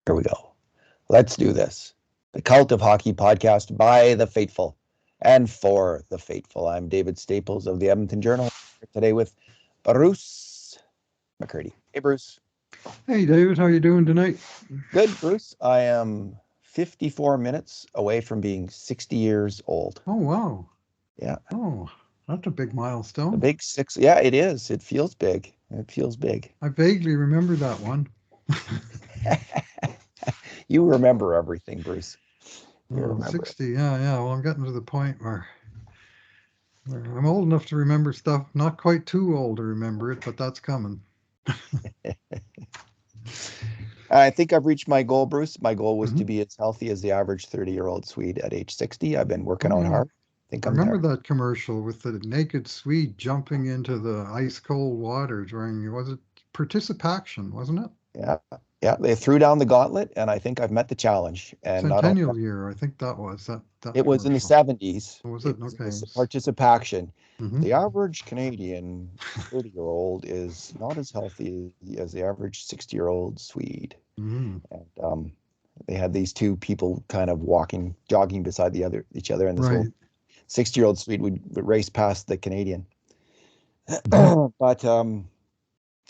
Here we go. Let's do this. The Cult of Hockey podcast by the faithful and for the faithful. I'm David Staples of the Edmonton Journal, today with Bruce McCurdy. Hey, Bruce. Hey, David, how you doing tonight? Good, Bruce. I am 54 minutes away from being 60 years old. Oh, wow. Yeah. Oh, that's a big A milestone. big six. Yeah, it is. It feels big. It feels big. I vaguely remember that one. You remember everything, Bruce. You Oh, remember. 60, yeah. Well, I'm getting to the point where I'm old enough to remember stuff, not quite too old to remember it, but that's coming. I think I've reached my goal, Bruce. My goal was hmm to be as healthy as the average 30-year-old Swede at age 60. I've been working Oh, out yeah. hard. I think I I'm remember there. that commercial with the naked Swede jumping into the ice cold water during, was it participation, wasn't it? Yeah. Yeah. They threw down the gauntlet, and I think I've met the challenge. And not only that, Centennial year, I think that was that it was in the commercial. 70s. Or was It it? was in Okay. the participation. Mm-hmm. The average Canadian 30-year-old is not as healthy as the average 60-year-old Swede. Mm-hmm. And they had these two people kind of jogging beside each other, and this old Right. 60-year-old Swede would race past the Canadian. Mm-hmm. But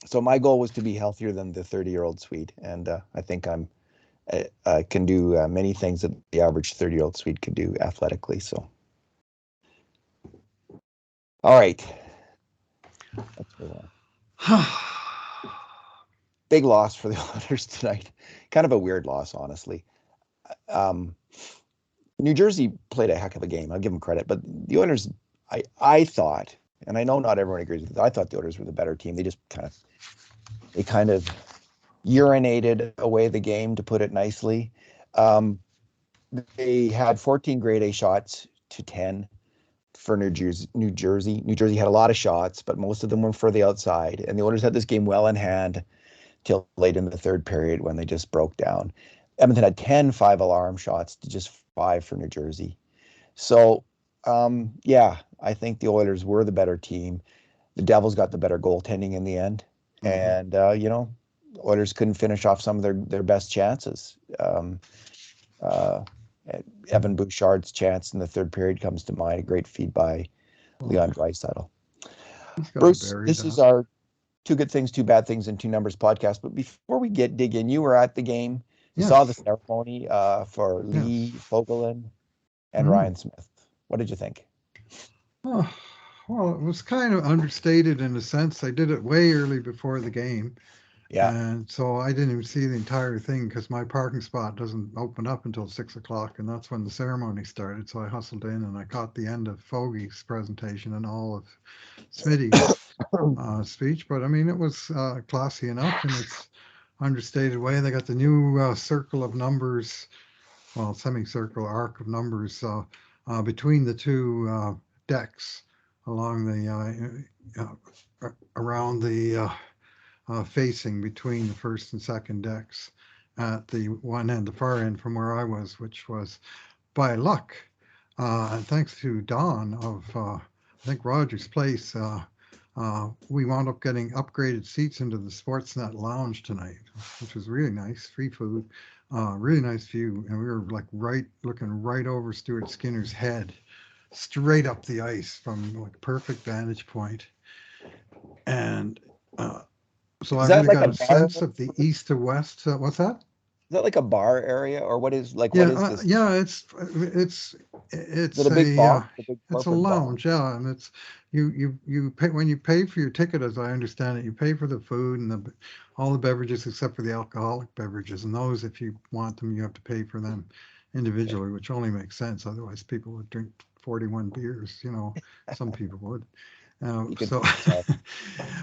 so my goal was to be healthier than the 30-year-old Swede, and I think I can do many things that the average 30-year-old Swede can do athletically. So, all right, let's move on. Big loss for the Oilers tonight. Kind of a weird loss, honestly. Um, New Jersey played a heck of a game. I'll give them credit, but the Oilers, I thought, and I know not everyone agrees with it, I thought the Oilers were the better team. They kind of urinated away the game, to put it nicely. Um, they had 14 grade A shots to 10 for New Jersey. New Jersey had a lot of shots, but most of them were for the outside. And the Oilers had this game well in hand till late in the third period when they just broke down. Edmonton had 10 5-alarm shots to just 5 for New Jersey. So, yeah, I think the Oilers were the better team. The Devils got the better goaltending in the end. Mm-hmm. And, Oilers couldn't finish off some of their best chances. Uh, Evan Bouchard's chance in the third period comes to mind. A great feed by Oh, Leon Draisaitl. he's got to Bruce, bury this is that. our two good things, two bad things, and two numbers podcast. But before we dig in, you were at the game. You saw the Yes, ceremony for Lee yes. Fogelin and Mm-hmm. Ryan Smith. What did you think? Oh, well, it was kind of understated in a sense. I did it way early before the game, Yeah. and so I didn't even see the entire thing because my parking spot doesn't open up until 6 o'clock, and that's when the ceremony started. So I hustled in and I caught the end of Fogey's presentation and all of Smitty's speech. But I mean, it was classy enough in its understated way. They got the new circle of numbers, well, semicircle arc of numbers between the two decks along around the facing between the first and second decks at the one end, the far end from where I was, which was by luck and thanks to Don of I think Rogers Place. We wound up getting upgraded seats into the Sportsnet lounge tonight, which was really nice. Free food, really nice view, and we were like looking right over Stuart Skinner's head, straight up the ice from like perfect vantage point. And so I Is that really like got a a bar? sense of the east to west. What's that? Is that like a bar area, or what Yeah, is this? yeah, Is it it's a big a bar? A big it's a corporate bar? lounge, yeah, and it's you pay when you pay for your ticket, as I understand it, you pay for the food and the all the beverages except for the alcoholic beverages, and those, if you want them, you have to pay for them Okay. individually, which only makes sense. Otherwise, people would drink 41 beers, some people would. You can So, feed yourself.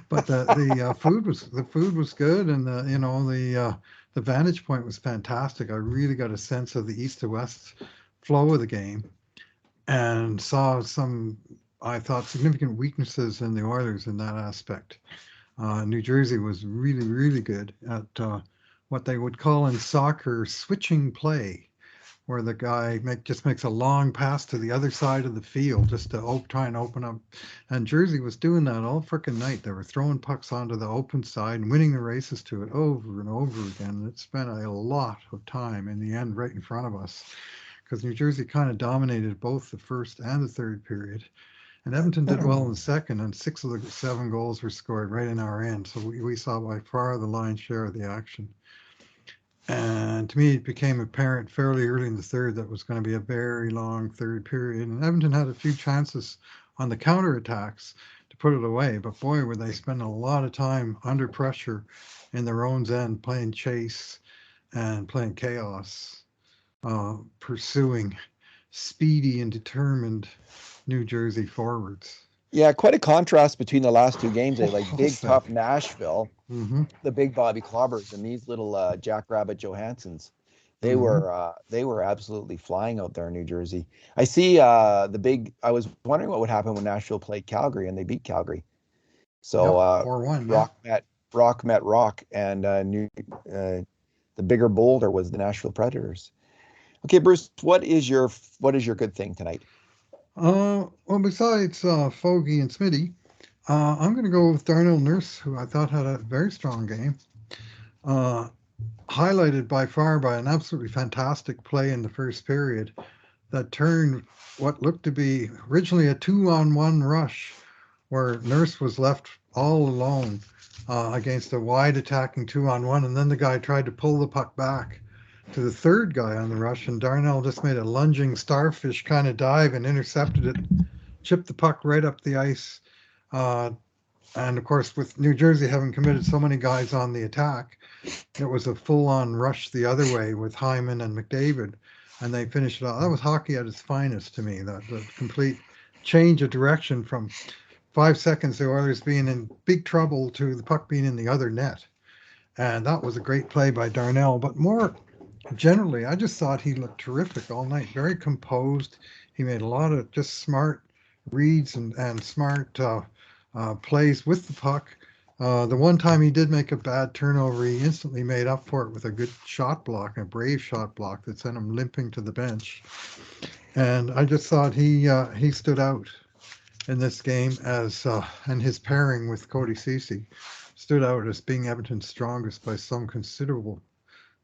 but the food was good, and the vantage point was fantastic. I really got a sense of the east to west flow of the game, and saw some, I thought, significant weaknesses in the Oilers in that aspect. New Jersey was really good at what they would call in soccer switching play. where the guy just makes a long pass to the other side of the field just to try and open up. And Jersey was doing that all frickin' night. They were throwing pucks onto the open side and winning the races to it over and over again. It spent a lot of time in the end right in front of us because New Jersey kind of dominated both the first and the third period. And Edmonton did well in the second, and 6 of the 7 goals were scored right in our end. So we saw by far the lion's share of the action. And to me, it became apparent fairly early in the third that it was going to be a very long third period. And Edmonton had a few chances on the counterattacks to put it away. But boy, would they spend a lot of time under pressure in their own end, playing chase and playing chaos, pursuing speedy and determined New Jersey forwards. Yeah, quite a contrast between the last two games. They like big, Also, tough Nashville, mm-hmm, the big Bobby Clobbers, and these little Jackrabbit Johanssons. They mm-hmm. were absolutely flying out there in New Jersey. I see the big. I was wondering what would happen when Nashville played Calgary and they beat Calgary. So Yep, 4-1, yeah. Rock met Rock, and the bigger boulder was the Nashville Predators. Okay, Bruce, what is your good thing tonight? Well, besides Fogey and Smitty, I'm going to go with Darnell Nurse, who I thought had a very strong game, uh, highlighted by far by an absolutely fantastic play in the first period that turned what looked to be originally a 2-on-1 rush, where Nurse was left all alone against a wide attacking 2-on-1, and then the guy tried to pull the puck back to the third guy on the rush, and Darnell just made a lunging starfish kind of dive and intercepted it, chipped the puck right up the ice. And of course, with New Jersey having committed so many guys on the attack, it was a full-on rush the other way with Hyman and McDavid, and they finished it off. That was hockey at its finest to me. The complete change of direction from 5 seconds the Oilers being in big trouble to the puck being in the other net, and that was a great play by Darnell. But more generally, I just thought he looked terrific all night. Very composed. He made a lot of just smart reads and smart plays with the puck. The one time he did make a bad turnover, he instantly made up for it with a good shot block, a brave shot block that sent him limping to the bench. And I just thought he stood out in this game as and his pairing with Cody Ceci stood out as being Edmonton's strongest by some considerable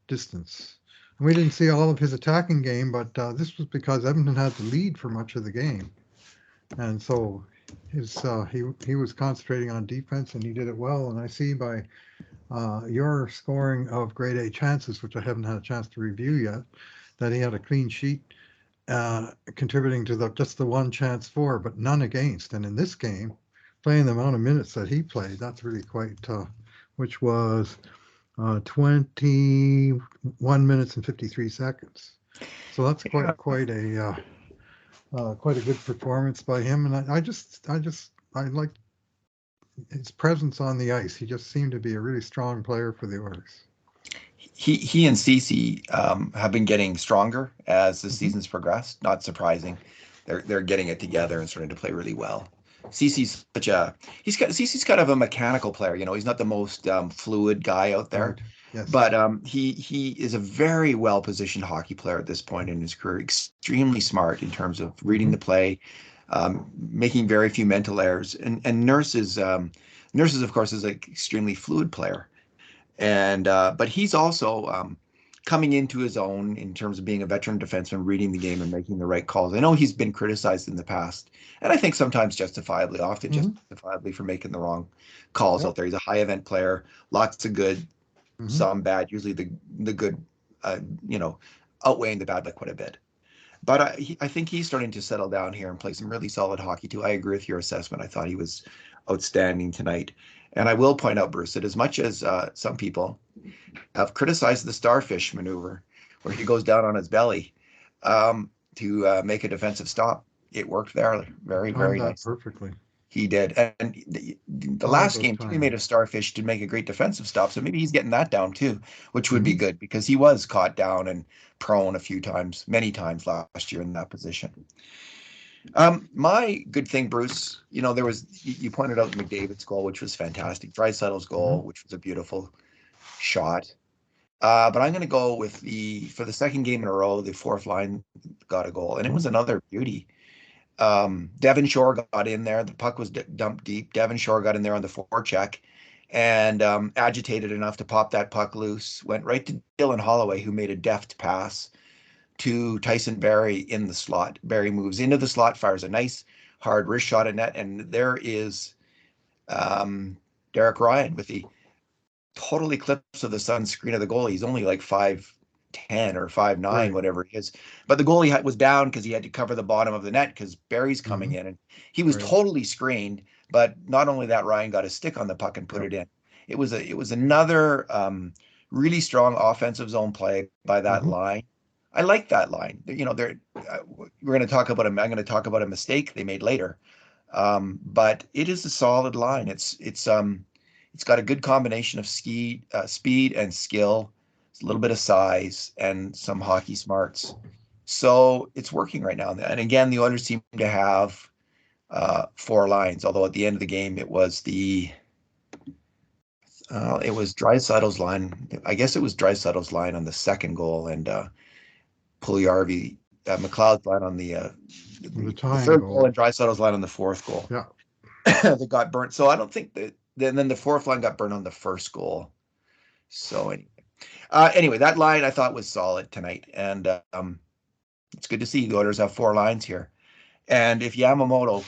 distance. And we didn't see all of his attacking game, but this was because Edmonton had the lead for much of the game, and so he was concentrating on defense, and he did it well. And I see by your scoring of grade A chances, which I haven't had a chance to review yet, that he had a clean sheet, contributing to just the one chance for, but none against. And in this game, playing the amount of minutes that he played, that's really quite tough, which was 21 minutes and 53 seconds. So that's quite a good performance by him. And I like his presence on the ice. He just seemed to be a really strong player for the Oilers. He and Cece have been getting stronger as the Mm-hmm. season's progressed. Not surprising. They're getting it together and starting to play really well. Cece's kind of a mechanical player. He's not the most fluid guy out there, Right. Yes. but he is a very well positioned hockey player at this point in his career. Extremely smart in terms of reading Mm-hmm. the play, making very few mental errors. And Nurses of course is an extremely fluid player. And but he's also coming into his own in terms of being a veteran defenseman, reading the game and making the right calls. I know he's been criticized in the past, and I think sometimes justifiably, often Mm-hmm. justifiably, for making the wrong calls Yep. out there. He's a high event player, lots of good, Mm-hmm. some bad. Usually the good, uh, you know, outweighing the bad by quite a bit. But I think he's starting to settle down here and play some really solid hockey too. I agree with your assessment. I thought he was outstanding tonight. And I will point out, Bruce, that as much as some people have criticized the starfish maneuver, where he goes down on his belly to make a defensive stop, it worked there very, Timed very that nicely. perfectly. He did. And the All of last those game, he made a timings. starfish to make a great defensive stop. So maybe he's getting that down too, which would be Mm-hmm. good because he was caught down and prone a few times, many times last year in that position. My good thing, Bruce, there was, you pointed out McDavid's goal, which was fantastic. Draisaitl's Mm-hmm. goal, which was a beautiful shot. But I'm going to go with for the second game in a row, the fourth line got a goal, and it was another beauty. Devon Shore got in there. The puck was dumped deep. Devon Shore got in there on the forecheck and agitated enough to pop that puck loose. Went right to Dylan Holloway, who made a deft pass to Tyson Barrie in the slot. Barrie moves into the slot, fires a nice hard wrist shot at net, and there is Derek Ryan with the total eclipse of the sun screen of the goalie. He's only like 5'10" or 5'9", Right. whatever he is. But the goalie was down because he had to cover the bottom of the net because Barry's coming in, and he was Right. totally screened. But not only that, Ryan got a stick on the puck and put Yep. it in. It was another really strong offensive zone play by that line. I like that line. You know, we're going to talk about I'm going to talk about a mistake they made later. But it is a solid line. It's got a good combination of speed and skill, a little bit of size, and some hockey smarts. So it's working right now. And again, the Oilers seem to have four lines. Although at the end of the game, it was Draisaitl's line. I guess it was Draisaitl's line on the second goal, and Puljujarvi, McLeod's line on The the tying third goal, goal. and Draisaitl's line on the fourth goal. Yeah. That got burnt. So I don't think that. Then the fourth line got burned on the first goal. So anyway, that line I thought was solid tonight, and it's good to see the Oilers have four lines here. And if Yamamoto,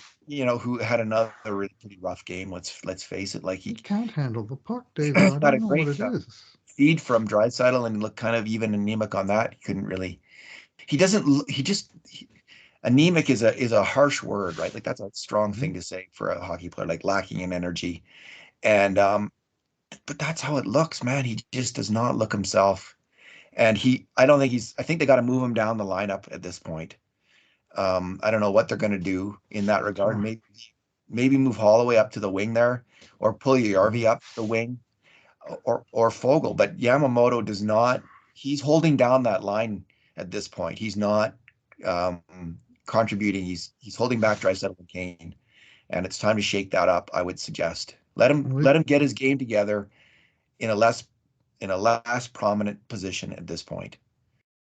who had another really pretty rough game, let's face it, like He he can't handle the puck, David. I got a don't know what great it is. feed from Draisaitl and looked kind of even anemic on that. He couldn't really. He doesn't. He just. Anemic is a harsh word, right? Like that's a strong thing to say for a hockey player, like lacking in energy. And but that's how it looks, man. He just does not look himself. And I don't think I think they got to move him down the lineup at this point. I don't know what they're going to do in that regard. Oh, Maybe move Holloway up to the wing there, or pull Yarvi up the wing, or Fogel. But Yamamoto does not. He's holding down that line at this point. He's not um, contributing. He's holding back Draisaitl and Kane, and it's time to shake that up. I would suggest well, let him get his game together in a less prominent position at this point.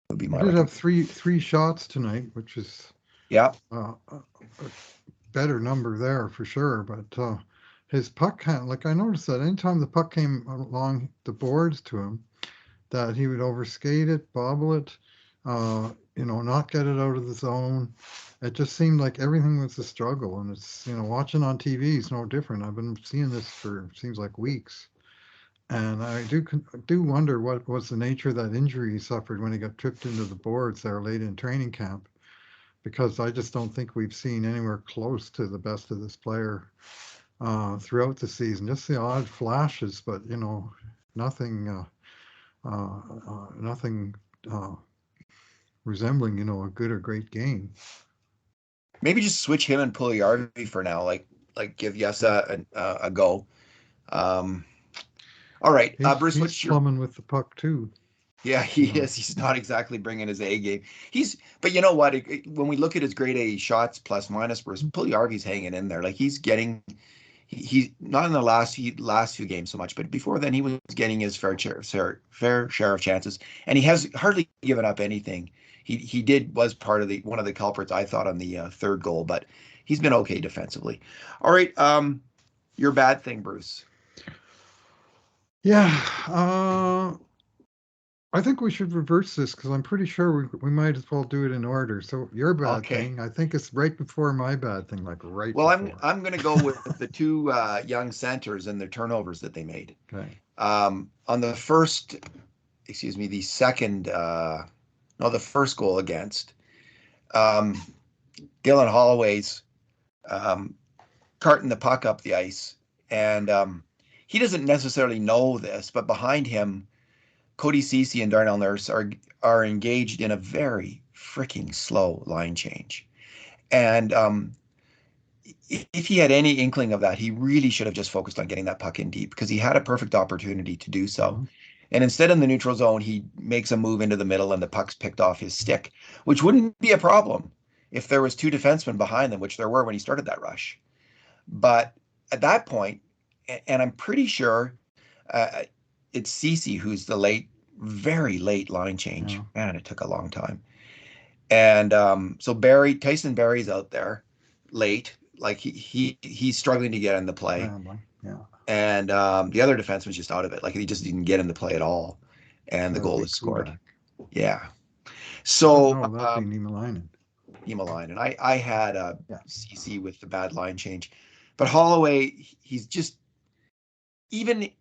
Would be he my did have recommendation. three shots tonight, which is Yeah, a better number there for sure. But his puck like I noticed that anytime the puck came along the boards to him, that he would overskate it, bobble it, not get it out of the zone. It just seemed like everything was a struggle, and it's watching on TV is no different. I've been seeing this for seems like weeks, and I do wonder what was the nature of that injury he suffered when he got tripped into the boards there late in training camp, because I just don't think we've seen anywhere close to the best of this player throughout the season. Just the odd flashes, but nothing. Nothing uh, resembling, a good or great game. maybe just switch him and Puljujarvi for now. Like give Yessa a go. Um, all right, Bruce, He's what's your plumbing with the puck too. Yeah, he is. He's not exactly bringing his A game. But you know what? When we look at his grade A shots plus minus, Bruce Puljujarvi's hanging in there. Like he's getting, he's not in the last few games so much, but before then he was getting his fair share of chances, and he has hardly given up anything. Was part of the one of the culprits I thought on the third goal, but he's been okay defensively. All right, your bad thing, Bruce. Yeah, I think we should reverse this because I'm pretty sure we might as well do it in order. So your bad Okay. thing, I think it's right before my bad thing, like right Well, I'm before. I'm going to go with the two young centers and their turnovers that they made. Okay. On the first, excuse me, the second, no, the first goal against um, Dylan Holloway's um, carting the puck up the ice, and he doesn't necessarily know this, but behind him, Cody Ceci and Darnell Nurse are engaged in a very freaking slow line change, and if he had any inkling of that, he really should have just focused on getting that puck in deep because he had a perfect opportunity to do so. Uh-huh. And instead, in the neutral zone, he makes a move into the middle and the puck's picked off his stick, which wouldn't be a problem if there was two defensemen behind them, which there were when he started that rush. But at that point, and I'm pretty sure it's Cece who's the late very late line change. Yeah. Man, it took a long time. And so Tyson Berry's out there late, like he's struggling to get in the play, Rambling. Yeah. and the other defense was just out of it, like he just didn't get in the play at all, and the That would goal be is scored. Kubak. Yeah. Oh, So no, that'd be Niemelainen. Line, and I had a Yeah. CC with the bad line change, but Holloway, he's just even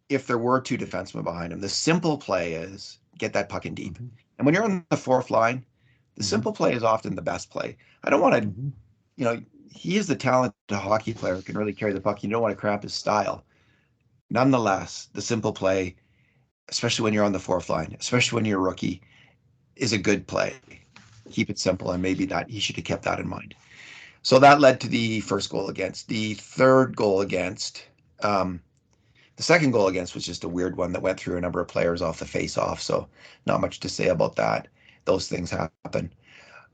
if there were two defensemen behind him, the simple play is get that puck in deep. Mm-hmm. And when you're on the fourth line, the simple play is often the best play. I don't want to, Mm-hmm. he is the talented hockey player who can really carry the puck. You don't want to crap his style. Nonetheless, the simple play, especially when you're on the fourth line, especially when you're a rookie, is a good play. Keep it simple, and maybe that he should have kept that in mind. So that led to the first goal against. The third goal against, the second goal against was just a weird one that went through a number of players off the face-off. So not much to say about that. Those things happen.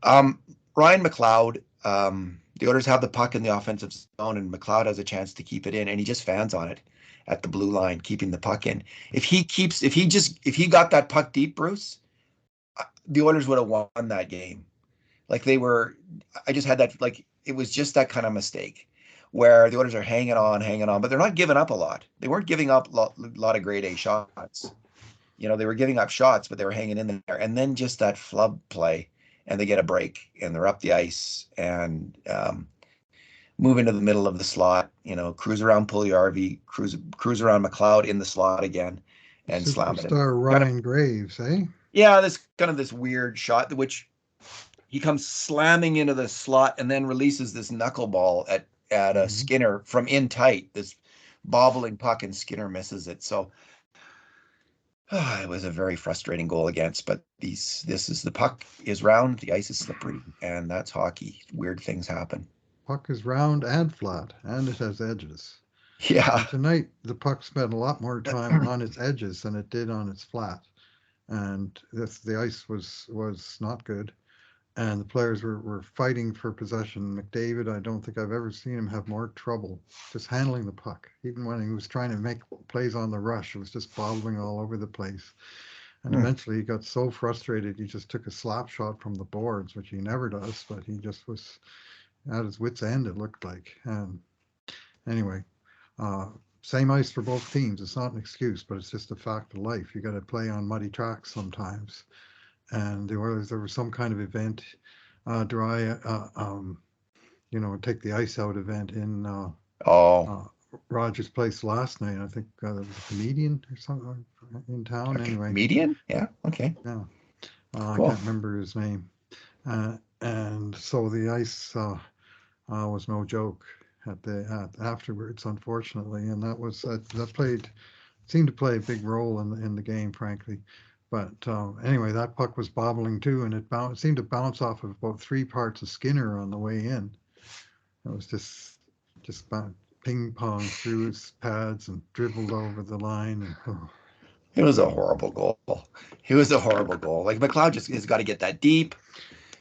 Ryan McLeod, the Oilers have the puck in the offensive zone, and McLeod has a chance to keep it in, and he just fans on it at the blue line, keeping the puck in. If he got that puck deep, Bruce, the Oilers would have won that game. Like I just had that, like, it was just that kind of mistake where the Oilers are hanging on, but they're not giving up a lot. They weren't giving up a lot of grade A shots. They were giving up shots, but they were hanging in there. And then just that flub play, and they get a break, and they're up the ice and move into the middle of the slot. Cruise around Puljujarvi, cruise around McLeod in the slot again, and slam it in. Superstar Ryan Graves, eh? Yeah, this weird shot, which he comes slamming into the slot and then releases this knuckleball at a Skinner from in tight, this bobbling puck, and Skinner misses it. So it was a very frustrating goal against, but this is, the puck is round, the ice is slippery, and that's hockey. Weird things happen. Puck is round and flat, and it has edges. Yeah. And tonight, the puck spent a lot more time on its edges than it did on its flat. And the ice was not good. And the players were fighting for possession. McDavid, I don't think I've ever seen him have more trouble just handling the puck. Even when he was trying to make plays on the rush, it was just bobbling all over the place. And eventually he got so frustrated, he just took a slap shot from the boards, which he never does, but he just was at his wit's end, it looked like. And anyway, same ice for both teams. It's not an excuse, but it's just a fact of life. You got to play on muddy tracks sometimes. And there was some kind of event, take the ice out event in Rogers Place last night. I think there was a comedian or something in town. Okay. Anyway, Comedian? Yeah. Okay. Yeah. Cool. I can't remember his name. And so the ice was no joke afterwards, unfortunately, and that seemed to play a big role in the game, frankly. But anyway, that puck was bobbling too, and it seemed to bounce off of about 3 parts of Skinner on the way in. It was just ping pong through his pads and dribbled over the line. And it was a horrible goal. It was a horrible goal. Like, McLeod just has got to get that deep.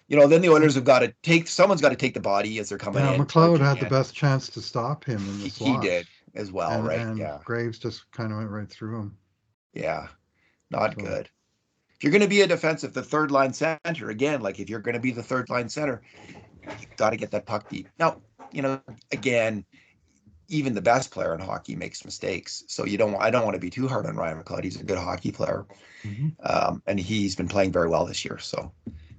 Then the Oilers have got to someone's got to take the body as they're coming in. McLeod had the best chance to stop him in the slot. He did as well, right? And yeah. Graves just kind of went right through him. Yeah, not good. If you're going to be a defensive, the third line center, again, like if you're going to be the third line center, you've got to get that puck deep. Now, again, even the best player in hockey makes mistakes. So I don't want to be too hard on Ryan McLeod. He's a good hockey player. And he's been playing very well this year. So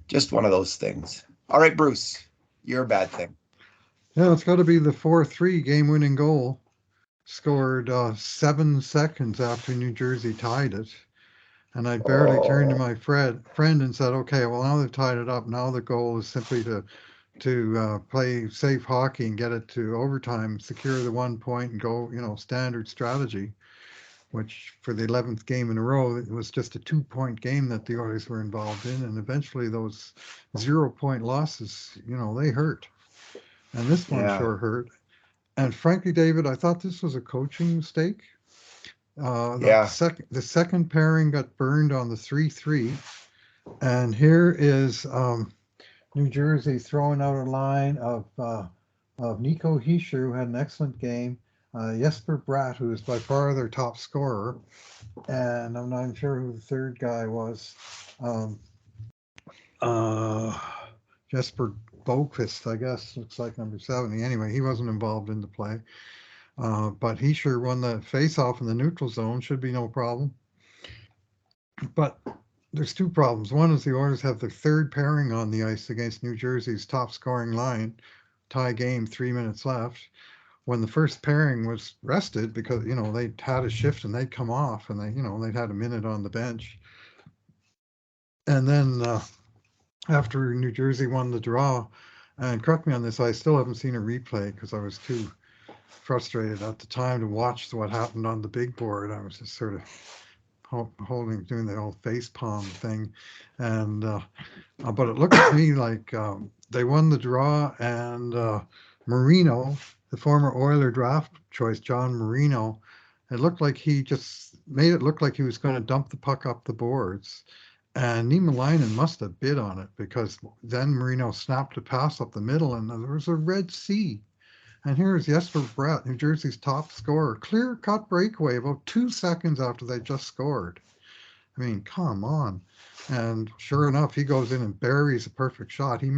just one of those things. All right, Bruce, your bad thing. Yeah, it's got to be the 4-3 game-winning goal, scored 7 seconds after New Jersey tied it. And I barely turned to my friend and said, okay, well, now they've tied it up. Now the goal is simply to play safe hockey and get it to overtime, secure the 1 point and go, standard strategy, which for the 11th game in a row, it was just a 2-point game that the Oilers were involved in. And eventually those 0-point losses, they hurt. And this one sure hurt. And frankly, David, I thought this was a coaching mistake. The second pairing got burned on the 3-3. And here is New Jersey throwing out a line of Nico Hischier, who had an excellent game, Jesper Bratt, who is by far their top scorer, and I'm not even sure who the third guy was. Um, uh, Jesper Boquist, I guess, looks like number 70. Anyway, he wasn't involved in the play, but he sure won the face-off in the neutral zone. Should be no problem. But there's two problems. One is the Oilers have their third pairing on the ice against New Jersey's top scoring line, tie game, 3 minutes left. When the first pairing was rested because they'd had a shift and they'd come off and they'd had a minute on the bench, and then after New Jersey won the draw, and correct me on this, I still haven't seen a replay because I was too frustrated at the time to watch what happened on the big board. I was just sort of doing the old face palm thing, and but it looked to me like they won the draw, and Marino, the former Oiler draft choice, John Marino, it looked like he just made it look like he was going to dump the puck up the boards. And Niemelainen must have bid on it because then Marino snapped a pass up the middle and there was a red sea. And here's Jesper Bratt, New Jersey's top scorer, clear-cut breakaway about 2 seconds after they just scored. I mean, come on. And sure enough, he goes in and buries a perfect shot. He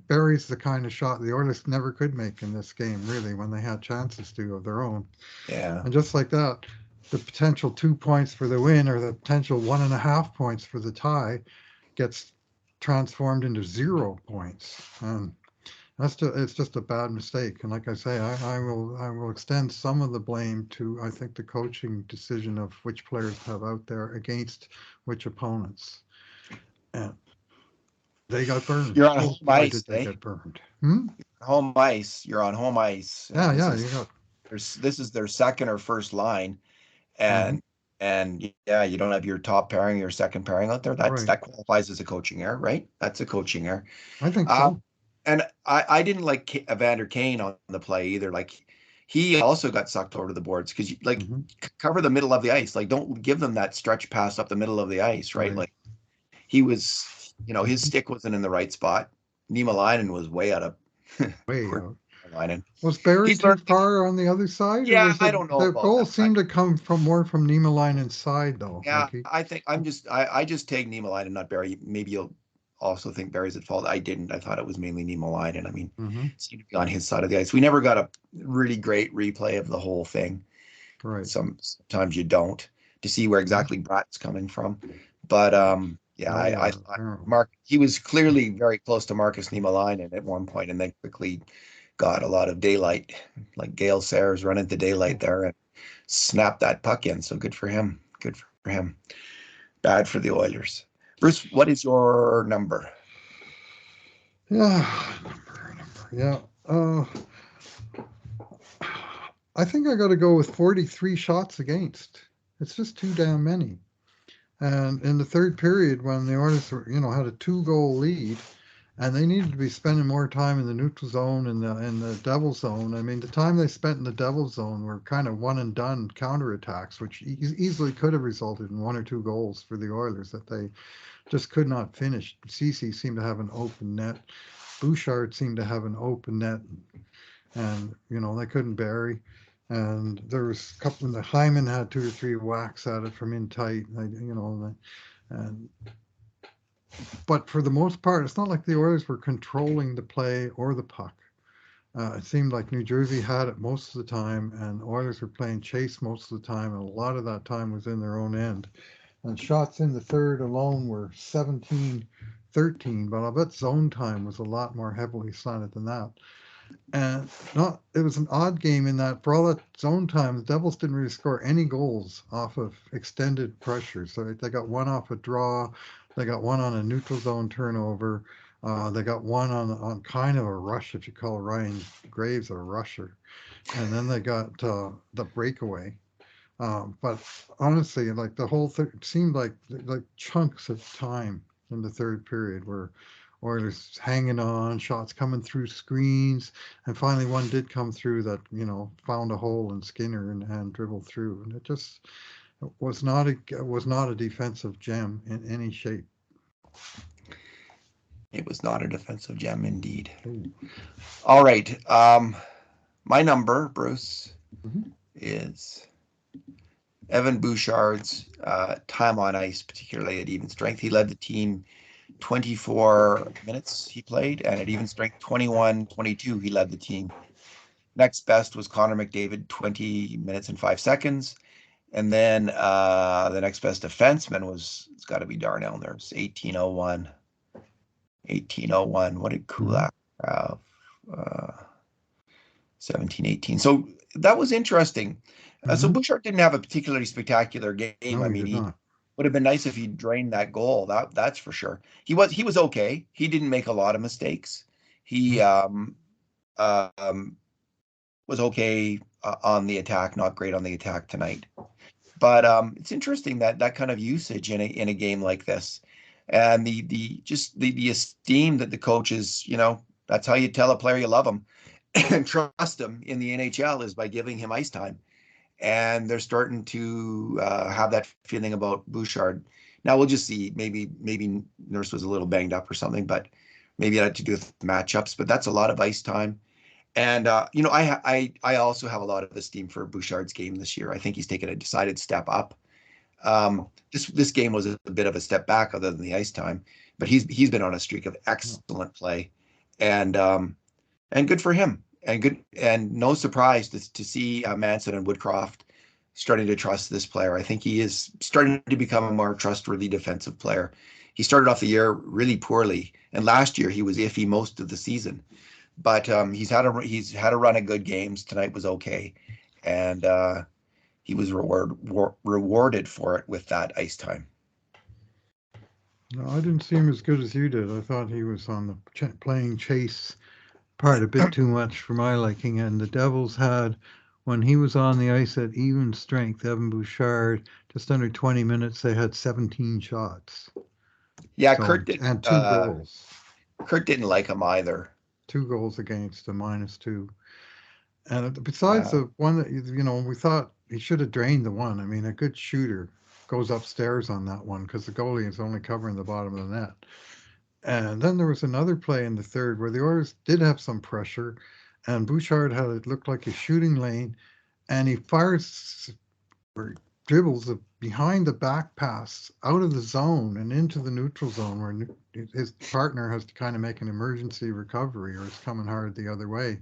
buries the kind of shot the Oilers never could make in this game, really, when they had chances to of their own. Yeah. And just like that, the potential 2 points for the win or the potential 1.5 points for the tie gets transformed into 0 points. And it's just a bad mistake. And like I say, I will extend some of the blame to, I think, the coaching decision of which players have out there against which opponents. And they got burned. You're on home ice, They eh? get burned. Home ice. You're on home ice. Yeah, This is their second or first line, mm-hmm. and yeah, you don't have your top pairing, your second pairing out there. Right. That qualifies as a coaching error, right? That's a coaching error. I think so. And I didn't like Evander Kane on the play either. Like he also got sucked over to the boards because cover the middle of the ice. Like don't give them that stretch pass up the middle of the ice, right? Like he was, his stick wasn't in the right spot. Niemelainen was way out. Was Barry too far on the other side? Yeah, or was I don't know. The goal seemed to come from more from Niemelainen's side, though. Yeah, I think I just take Niemelainen, not Barry. Maybe you'll also think Barry's at fault. I didn't. I thought it was mainly Niemelainen. I mean, it seemed to be on his side of the ice. We never got a really great replay of the whole thing. Right. Sometimes you don't to see where exactly Bratt's coming from. But I Mark, he was clearly very close to Marcus Niemelainen at one point, and then quickly got a lot of daylight, like Gale Sayers run into daylight there and snap that puck in. So good for him. Good for him. Bad for the Oilers. Bruce, what is your number? Yeah, Yeah. I think I got to go with 43 shots against. It's just too damn many. And in the third period, when the Oilers were, had a 2-goal lead, and they needed to be spending more time in the neutral zone and the devil zone. I mean, the time they spent in the devil zone were kind of one and done counterattacks, which easily could have resulted in 1 or 2 goals for the Oilers that they just could not finish. Ceci seemed to have an open net. Bouchard seemed to have an open net, and they couldn't bury. And there was a couple. The Hyman had 2 or 3 whacks at it from in tight. But for the most part, it's not like the Oilers were controlling the play or the puck. It seemed like New Jersey had it most of the time, and the Oilers were playing chase most of the time, and a lot of that time was in their own end. And shots in the third alone were 17-13, but I'll bet zone time was a lot more heavily slanted than that. And it was an odd game in that for all that zone time, the Devils didn't really score any goals off of extended pressure. So they got 1 off a draw. They got 1 on a neutral zone turnover. They got 1 on kind of a rush, if you call Ryan Graves a rusher. And then they got the breakaway. But honestly, like the whole thing seemed like chunks of time in the third period where Oilers hanging on, shots coming through screens, and finally one did come through that found a hole in Skinner and dribbled through, and it just was not a defensive gem in any shape. It was not a defensive gem, indeed. Ooh. All right, my number, Bruce, is Evan Bouchard's time on ice, particularly at even strength. He led the team 24 minutes he played, and at even strength 21-22 he led the team. Next best was Connor McDavid, 20 minutes and 5 seconds. And then the next best defenseman it's got to be Darnell Nurse, 1801. 1801. What did Kulak have? 1718. So that was interesting. So Bouchard didn't have a particularly spectacular game. No, I mean, he would have been nice if he drained that goal. That's for sure. He was okay. He didn't make a lot of mistakes. He was okay on the attack, not great on the attack tonight. But it's interesting that kind of usage in a game like this, and the esteem that the coaches, that's how you tell a player you love him and trust him in the NHL is by giving him ice time. And they're starting to have that feeling about Bouchard. Now we'll just see. Maybe Nurse was a little banged up or something, but maybe it had to do with matchups. But that's a lot of ice time. And I also have a lot of esteem for Bouchard's game this year. I think he's taken a decided step up. This game was a bit of a step back, other than the ice time. But he's been on a streak of excellent play, and good for him. And no surprise to see Manson and Woodcroft starting to trust this player. I think he is starting to become a more trustworthy defensive player. He started off the year really poorly, and last year he was iffy most of the season. But he's had a run of good games. Tonight was okay, and he was rewarded for it with that ice time. No, I didn't see him as good as you did. I thought he was on the playing chase part a bit too much for my liking. And the Devils had, when he was on the ice at even strength, Evan Bouchard, just under 20 minutes, they had 17 shots. Yeah, so, Kurt did, and 2 goals. Kurt didn't like him either. 2 goals against a -2. And besides the one that, we thought he should have drained the one. I mean, a good shooter goes upstairs on that one because the goalie is only covering the bottom of the net. And then there was another play in the third where the Oilers did have some pressure, and Bouchard had it looked like a shooting lane, and he fires or dribbles behind the back pass out of the zone and into the neutral zone where his partner has to kind of make an emergency recovery or it's coming hard the other way.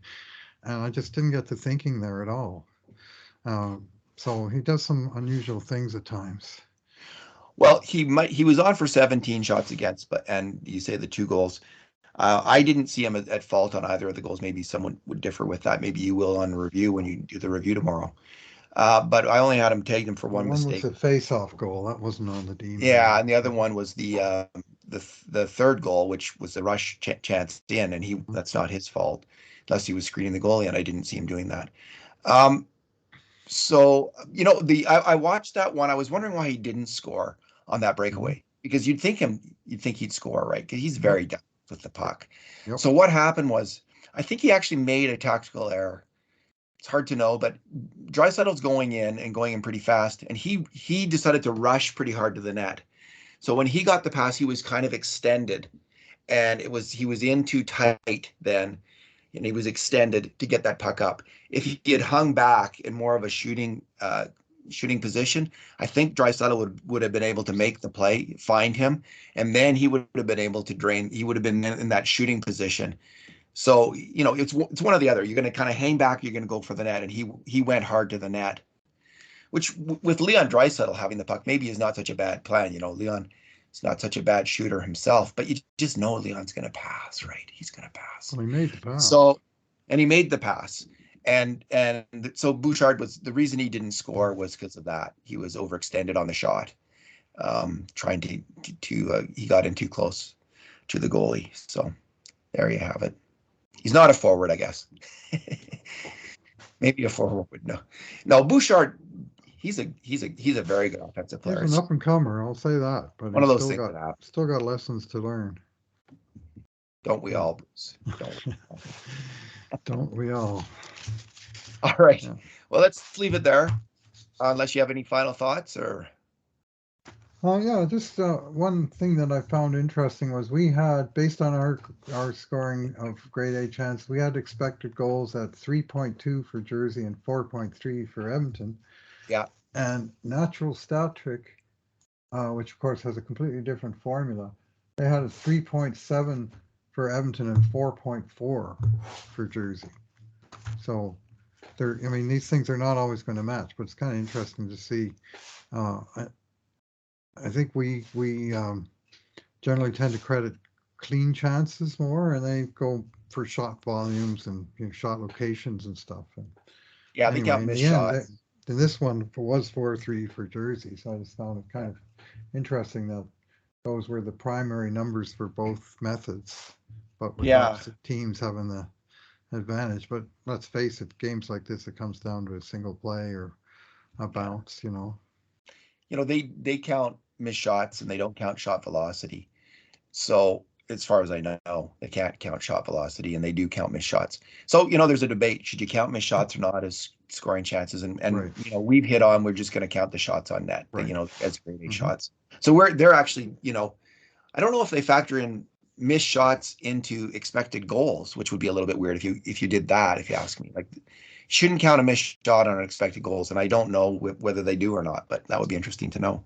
And I just didn't get to thinking there at all. So he does some unusual things at times. Well, he was on for 17 shots against, and you say the 2 goals. I didn't see him at fault on either of the goals. Maybe someone would differ with that. Maybe you will on review when you do the review tomorrow. But I only had him tagged him for one mistake. One was a face-off goal. That wasn't on the D. Yeah, and the other one was the third goal, which was the rush chance in, and that's not his fault, unless he was screening the goalie, and I didn't see him doing that. So I watched that one. I was wondering why he didn't score on that breakaway, because you'd think he'd score, right? Because he's very deft with the puck. Yep. So what happened was, I think he actually made a tactical error. It's hard to know, but Draisaitl's going in pretty fast, and he decided to rush pretty hard to the net. So when he got the pass, he was kind of extended, and he was in too tight then, and he was extended to get that puck up. If he had hung back in more of a shooting position, I think Draisaitl would have been able to make the play, find him, and then he would have been able to drain. He would have been in that shooting position. So, it's one or the other. You're going to kind of hang back, you're going to go for the net, and he went hard to the net, which with Leon Draisaitl having the puck maybe is not such a bad plan. Leon is not such a bad shooter himself, but you just know Leon's going to pass, right? He's going to pass. Well, he made the pass. And he made the pass. And so Bouchard the reason he didn't score was because of that. He was overextended on the shot, trying to he got in too close to the goalie. So there you have it. He's not a forward, I guess. Maybe a forward would know. No, Bouchard, he's a very good offensive player. He's an up and comer, I'll say that. But one of those things that happen. Still got lessons to learn. Don't we all, Bruce? Don't we all? All right. Yeah. Well, let's leave it there. Unless you have any final thoughts, or Yeah, just one thing that I found interesting was we had, based on our scoring of grade A chance, we had expected goals at 3.2 for Jersey and 4.3 for Edmonton. Yeah. And Natural Stat Trick, which of course has a completely different formula, they had a 3.7 for Edmonton and 4.4 for Jersey. So I mean, these things are not always going to match, but it's kind of interesting to see. I think we generally tend to credit clean chances more, and they go for shot volumes and shot locations and stuff. And Yeah, they anyway, count in missed the end, shots. in this one was 4-3 for Jersey, so I just found it kind of interesting that those were the primary numbers for both methods, but with Yeah. opposite teams having the advantage. But let's face it, games like this, it comes down to a single play or a Yeah. bounce, you know. They count missed shots and they don't count shot velocity. So as far as I know, they can't count shot velocity and they do count missed shots. So, there's a debate. Should you count missed shots or not as scoring chances? And Right, we've hit on, we're just going to count the shots on net, right. as grade A Hmm. shots. So they're actually, I don't know if they factor in missed shots into expected goals, which would be a little bit weird if you did that, if you ask me. Like, shouldn't count a missed shot on expected goals, and I don't know whether they do or not, but that would be interesting to know.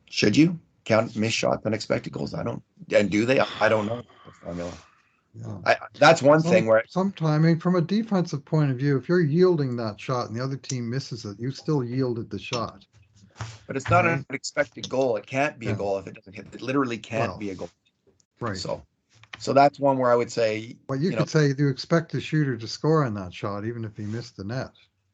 Should you count missed shots on expected goals? I don't, and do they? I don't know the formula. Yeah. That's one thing where, Sometime, I mean, from a defensive point of view, if you're yielding that shot and the other team misses it, you still yielded the shot, but it's not an right? expected goal. It can't be a Yeah. goal if it doesn't hit. It literally can't Well, be a goal. right. So that's one where I would say, But you could say you expect the shooter to score on that shot, even if he missed the net,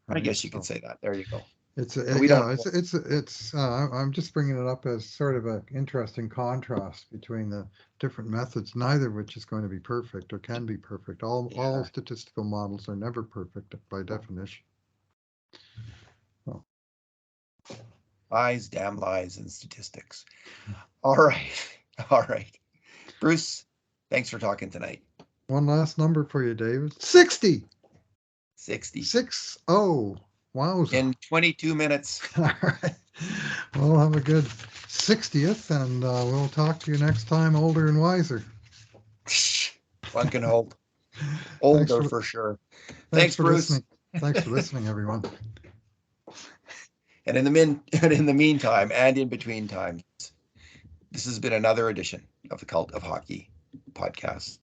I right? guess you could So say that. There you go. it's But we don't yeah, know. it's. I'm just bringing it up as sort of an interesting contrast between the different methods, neither of which is going to be perfect or can be perfect. All Yeah. statistical models are never perfect by definition. So, Lies, damn lies, and statistics. All right. All right. Bruce, thanks for talking tonight. one last number for you, David. 60. 60 6-0. Wowza. in 22 minutes. All right. We'll have a good 60th, and we'll talk to you next time, older and wiser. One can hope. Thanks Older for for sure. thanks Thanks, for Bruce. listening. Thanks for listening, everyone. And in the meantime, and in between times, this has been another edition of the Cult of Hockey podcast.